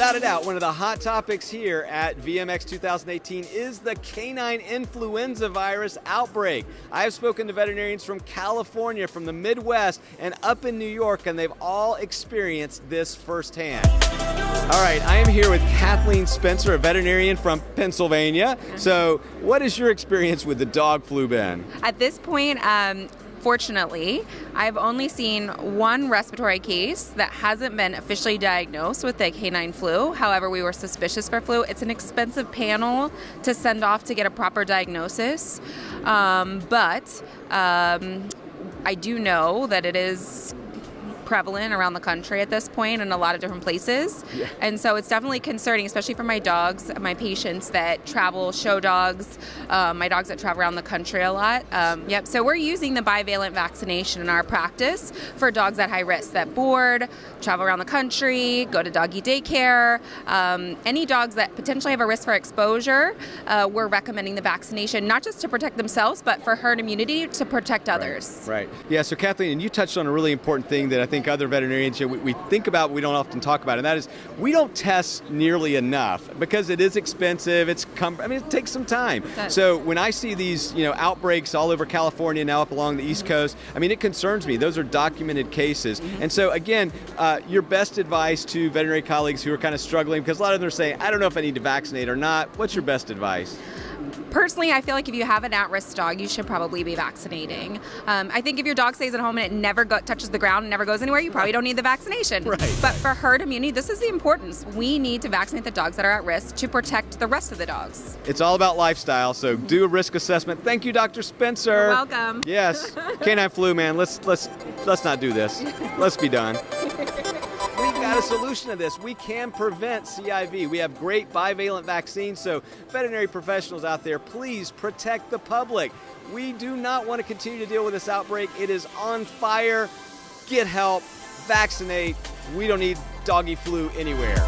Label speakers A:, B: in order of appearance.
A: Without a doubt, one of the hot topics here at VMX2018 is the canine influenza virus outbreak. I have spoken to veterinarians from California, from the Midwest, and up in New York, and they've all experienced this firsthand. All right, I am here with Kathleen Spencer, a veterinarian from Pennsylvania. So, what has your experience with the dog flu been?
B: At this point, fortunately, I've only seen one respiratory case that hasn't been officially diagnosed with the canine flu. However, we were suspicious for flu. It's an expensive panel to send off to get a proper diagnosis. But I do know that it is prevalent around the country at this point in a lot of different places. Yeah. And so it's definitely concerning, especially for my dogs, my patients that travel, show dogs, my dogs that travel around the country a lot. So we're using the bivalent vaccination in our practice for dogs at high risk that board, travel around the country, go to doggy daycare. Any dogs that potentially have a risk for exposure, we're recommending the vaccination, not just to protect themselves, but for herd immunity to protect others.
A: Right. Yeah, so Kathleen, and you touched on a really important thing that I think other veterinarians we think about, we don't often talk about, and that is we don't test nearly enough because it is expensive. It takes some time. So when I see these, outbreaks all over California now up along the East Coast, it concerns me. Those are documented cases. And so again, your best advice to veterinary colleagues who are kind of struggling, because a lot of them are saying, I don't know if I need to vaccinate or not. What's your best advice?
B: Personally, I feel like if you have an at-risk dog, you should probably be vaccinating. I think if your dog stays at home and it never touches the ground and never goes anywhere, you probably don't need the vaccination.
A: Right.
B: But for herd immunity, this is the importance. We need to vaccinate the dogs that are at risk to protect the rest of the dogs.
A: It's all about lifestyle, so do a risk assessment. Thank you, Dr. Spencer.
B: You're welcome.
A: Yes, canine flu, man. Let's not do this. Let's be done. We've got a solution to this. We can prevent CIV. We have great bivalent vaccines, so veterinary professionals out there, please protect the public. We do not want to continue to deal with this outbreak. It is on fire. Get help, vaccinate. We don't need doggy flu anywhere.